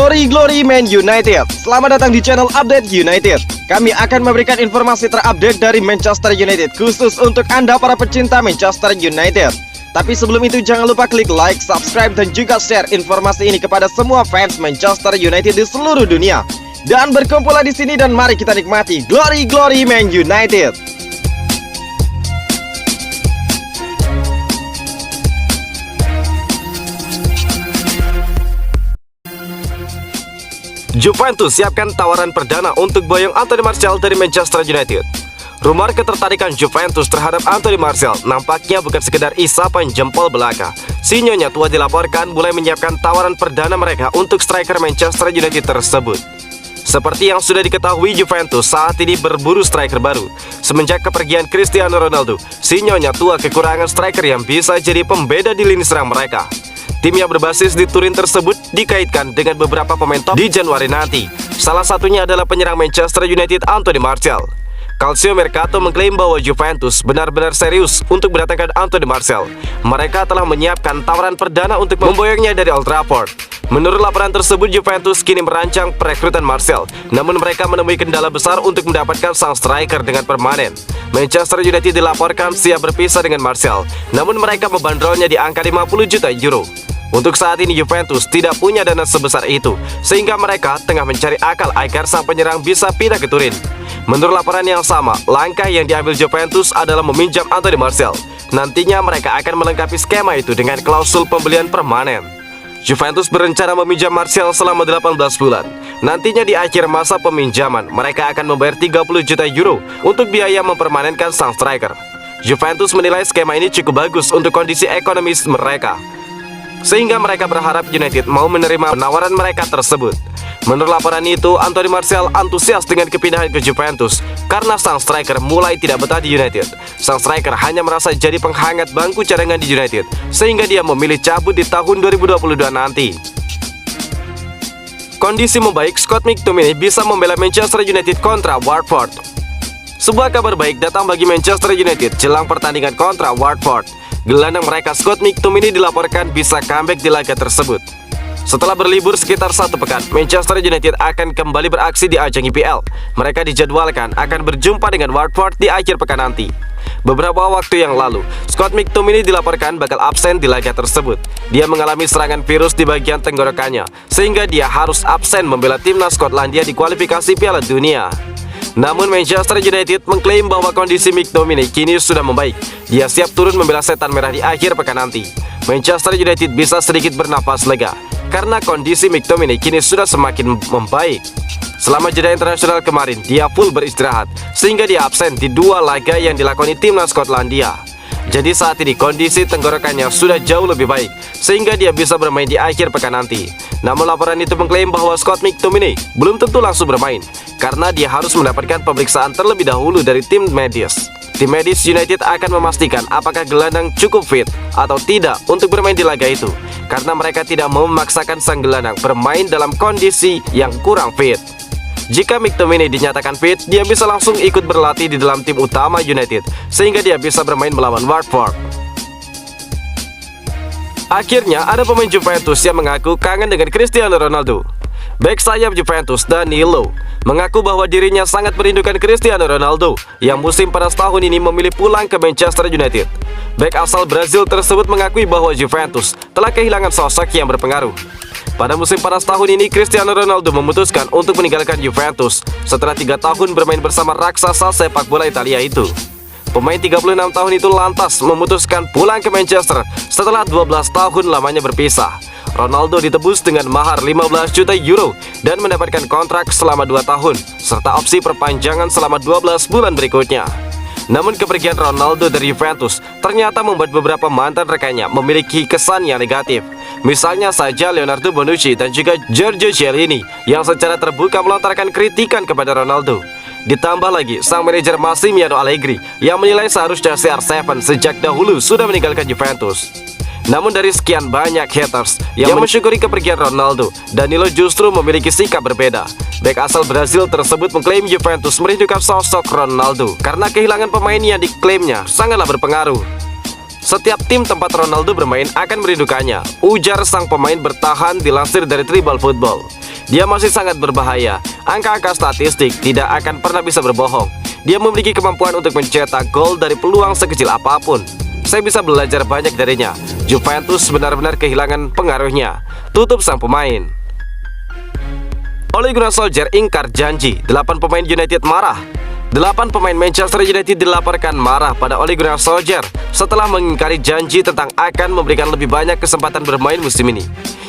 Glory Man United. Selamat datang di channel Update United. Kami akan memberikan informasi terupdate dari Manchester United khusus untuk Anda para pecinta Manchester United. Tapi sebelum itu jangan lupa klik like, subscribe dan juga share informasi ini kepada semua fans Manchester United di seluruh dunia. Dan berkumpullah di sini dan mari kita nikmati Glory Man United. Juventus siapkan tawaran perdana untuk boyong Anthony Martial dari Manchester United. Rumor ketertarikan Juventus terhadap Anthony Martial nampaknya bukan sekedar isapan jempol belaka. Sinyonya tua dilaporkan mulai menyiapkan tawaran perdana mereka untuk striker Manchester United tersebut. Seperti yang sudah diketahui, Juventus saat ini berburu striker baru. Semenjak kepergian Cristiano Ronaldo, Sinyonya tua kekurangan striker yang bisa jadi pembeda di lini serang mereka. Tim yang berbasis di Turin tersebut dikaitkan dengan beberapa pemain top di Januari nanti. Salah satunya adalah penyerang Manchester United Anthony Martial. Calcio Mercato mengklaim bahwa Juventus benar-benar serius untuk mendatangkan Anthony Martial. Mereka telah menyiapkan tawaran perdana untuk memboyongnya dari Old Trafford. Menurut laporan tersebut, Juventus kini merancang perekrutan Martial, namun mereka menemui kendala besar untuk mendapatkan sang striker dengan permanen. Manchester United dilaporkan siap berpisah dengan Martial, namun mereka membandrolnya di angka 50 juta euro. Untuk saat ini Juventus tidak punya dana sebesar itu, sehingga mereka tengah mencari akal agar sang penyerang bisa pindah ke Turin. Menurut laporan yang sama, langkah yang diambil Juventus adalah meminjam Anthony Martial. Nantinya mereka akan melengkapi skema itu dengan klausul pembelian permanen. Juventus berencana meminjam Martial selama 18 bulan. Nantinya di akhir masa peminjaman, mereka akan membayar 30 juta euro untuk biaya mempermanenkan sang striker. Juventus menilai skema ini cukup bagus untuk kondisi ekonomis mereka, sehingga mereka berharap United mau menerima penawaran mereka tersebut. Menurut laporan itu, Anthony Martial antusias dengan kepindahan ke Juventus karena sang striker mulai tidak betah di United. Sang striker hanya merasa jadi penghangat bangku cadangan di United, sehingga dia memilih cabut di tahun 2022 nanti. Kondisi membaik, Scott McTominay bisa membela Manchester United kontra Watford. Sebuah kabar baik datang bagi Manchester United jelang pertandingan kontra Watford. Gelandang mereka Scott McTominay dilaporkan bisa comeback di laga tersebut. Setelah berlibur sekitar 1 pekan, Manchester United akan kembali beraksi di ajang IPL. Mereka dijadwalkan akan berjumpa dengan Watford di akhir pekan nanti. Beberapa waktu yang lalu, Scott McTominay dilaporkan bakal absen di laga tersebut. Dia mengalami serangan virus di bagian tenggorokannya, sehingga dia harus absen membela timnas Skotlandia di kualifikasi Piala Dunia. Namun Manchester United mengklaim bahwa kondisi McTominay kini sudah membaik. Dia siap turun membela setan merah di akhir pekan nanti. Manchester United bisa sedikit bernapas lega karena kondisi McTominay kini sudah semakin membaik. Selama jeda internasional kemarin, dia full beristirahat, sehingga dia absen di 2 laga yang dilakoni timnas Skotlandia. Jadi saat ini kondisi tenggorokannya sudah jauh lebih baik, sehingga dia bisa bermain di akhir pekan nanti. Namun laporan itu mengklaim bahwa Scott McTominay belum tentu langsung bermain, karena dia harus mendapatkan pemeriksaan terlebih dahulu dari tim medis. Tim medis United akan memastikan apakah gelandang cukup fit atau tidak untuk bermain di laga itu, karena mereka tidak mau memaksakan sang gelandang bermain dalam kondisi yang kurang fit. Jika McTominay dinyatakan fit, dia bisa langsung ikut berlatih di dalam tim utama United, sehingga dia bisa bermain melawan Watford. Akhirnya ada pemain Juventus yang mengaku kangen dengan Cristiano Ronaldo. Bek sayap Juventus Danilo mengaku bahwa dirinya sangat merindukan Cristiano Ronaldo yang musim panas tahun ini memilih pulang ke Manchester United. Bek asal Brazil tersebut mengakui bahwa Juventus telah kehilangan sosok yang berpengaruh. Pada musim panas tahun ini, Cristiano Ronaldo memutuskan untuk meninggalkan Juventus setelah 3 tahun bermain bersama raksasa sepak bola Italia itu. Pemain 36 tahun itu lantas memutuskan pulang ke Manchester setelah 12 tahun lamanya berpisah. Ronaldo ditebus dengan mahar 15 juta euro dan mendapatkan kontrak selama 2 tahun serta opsi perpanjangan selama 12 bulan berikutnya. Namun kepergian Ronaldo dari Juventus ternyata membuat beberapa mantan rekannya memiliki kesan yang negatif. Misalnya saja Leonardo Bonucci dan juga Giorgio Chiellini yang secara terbuka melontarkan kritikan kepada Ronaldo. Ditambah lagi sang manajer Massimiliano Allegri yang menilai seharusnya CR7 sejak dahulu sudah meninggalkan Juventus. Namun dari sekian banyak haters yang mensyukuri kepergian Ronaldo, Danilo justru memiliki sikap berbeda. Bek asal Brazil tersebut mengklaim Juventus merindukan sosok Ronaldo karena kehilangan pemain yang diklaimnya sangatlah berpengaruh. Setiap tim tempat Ronaldo bermain akan merindukannya, ujar sang pemain bertahan dilansir dari Tribal Football. Dia masih sangat berbahaya. Angka-angka statistik tidak akan pernah bisa berbohong. Dia memiliki kemampuan untuk mencetak gol dari peluang sekecil apapun. Saya bisa belajar banyak darinya. Juventus benar-benar kehilangan pengaruhnya. Tutup sang pemain. Ole Gunnar Solskjaer ingkar janji. 8 pemain United marah. 8 pemain Manchester United dilaporkan marah pada Ole Gunnar Solskjaer setelah mengingkari janji tentang akan memberikan lebih banyak kesempatan bermain musim ini.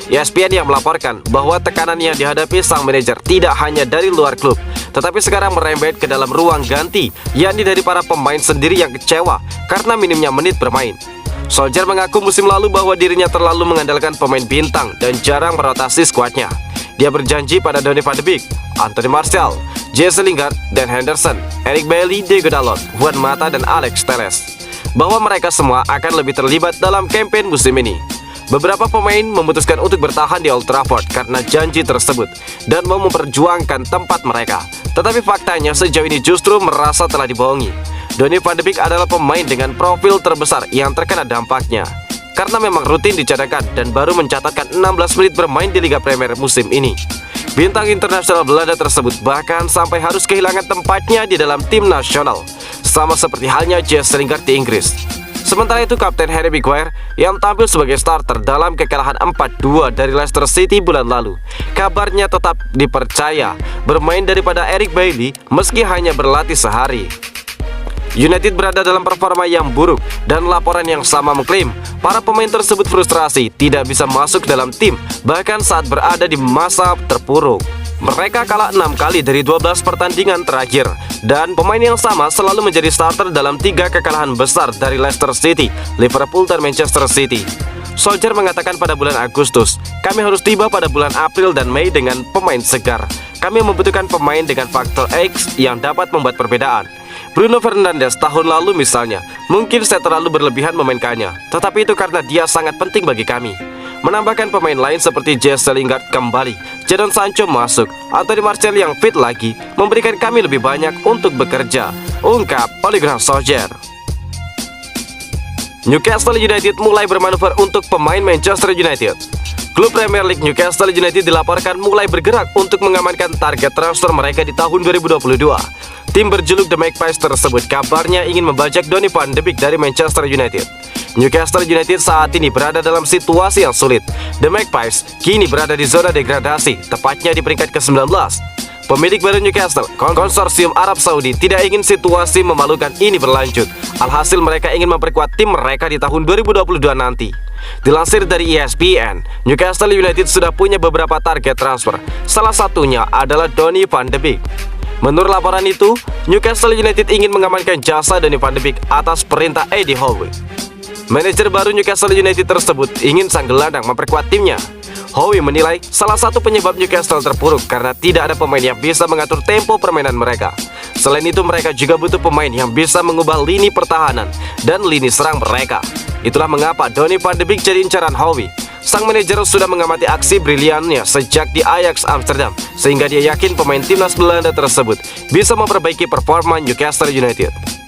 ESPN yang melaporkan bahwa tekanan yang dihadapi sang manajer tidak hanya dari luar klub, tetapi sekarang merembet ke dalam ruang ganti, yakni dari para pemain sendiri yang kecewa karena minimnya menit bermain. Solskjaer mengaku musim lalu bahwa dirinya terlalu mengandalkan pemain bintang dan jarang merotasi skuadnya. Dia berjanji pada Donny van de Beek, Anthony Martial, Jesse Lingard, Dan Henderson, Eric Bailly, Diego Dalot, Juan Mata, dan Alex Telles bahwa mereka semua akan lebih terlibat dalam kampanye musim ini. Beberapa pemain memutuskan untuk bertahan di Old Trafford karena janji tersebut dan mau memperjuangkan tempat mereka. Tetapi faktanya sejauh ini justru merasa telah dibohongi. Donny van de Beek adalah pemain dengan profil terbesar yang terkena dampaknya karena memang rutin dicadangkan dan baru mencatatkan 16 menit bermain di Liga Premier musim ini. Bintang internasional Belanda tersebut bahkan sampai harus kehilangan tempatnya di dalam tim nasional, sama seperti halnya Jesse Lingard di Inggris. Sementara itu, Kapten Harry Maguire yang tampil sebagai starter dalam kekalahan 4-2 dari Leicester City bulan lalu, kabarnya tetap dipercaya bermain daripada Eric Bailly meski hanya berlatih sehari. United berada dalam performa yang buruk dan laporan yang sama mengklaim para pemain tersebut frustrasi tidak bisa masuk dalam tim bahkan saat berada di masa terpuruk. Mereka kalah 6 kali dari 12 pertandingan terakhir dan pemain yang sama selalu menjadi starter dalam 3 kekalahan besar dari Leicester City, Liverpool, dan Manchester City. Solskjaer mengatakan pada bulan Agustus, kami harus tiba pada bulan April dan Mei dengan pemain segar. Kami membutuhkan pemain dengan faktor X yang dapat membuat perbedaan. Bruno Fernandes tahun lalu misalnya, mungkin saya terlalu berlebihan memainkannya, tetapi itu karena dia sangat penting bagi kami. Menambahkan pemain lain seperti Jesse Lingard kembali, Jadon Sancho masuk, Anthony Martial yang fit lagi, memberikan kami lebih banyak untuk bekerja, ungkap Ole Gunnar Solskjaer. Newcastle United mulai bermanuver untuk pemain Manchester United. Klub Premier League Newcastle United dilaporkan mulai bergerak untuk mengamankan target transfer mereka di tahun 2022. Tim berjuluk The Magpies tersebut kabarnya ingin membajak Donny van de Beek dari Manchester United. Newcastle United saat ini berada dalam situasi yang sulit. The Magpies kini berada di zona degradasi, tepatnya di peringkat ke-19. Pemilik baru Newcastle, konsorsium Arab Saudi, tidak ingin situasi memalukan ini berlanjut. Alhasil mereka ingin memperkuat tim mereka di tahun 2022 nanti. Dilansir dari ESPN, Newcastle United sudah punya beberapa target transfer. Salah satunya adalah Donny van de Beek. Menurut laporan itu, Newcastle United ingin mengamankan jasa Donny van de Beek atas perintah Eddie Howe. Manajer baru Newcastle United tersebut ingin sang gelandang memperkuat timnya. Howe menilai salah satu penyebab Newcastle terpuruk karena tidak ada pemain yang bisa mengatur tempo permainan mereka. Selain itu, mereka juga butuh pemain yang bisa mengubah lini pertahanan dan lini serang mereka. Itulah mengapa Donny van de Beek jadi incaran Howe. Sang manajer sudah mengamati aksi briliannya sejak di Ajax Amsterdam, sehingga dia yakin pemain timnas Belanda tersebut bisa memperbaiki performa Newcastle United.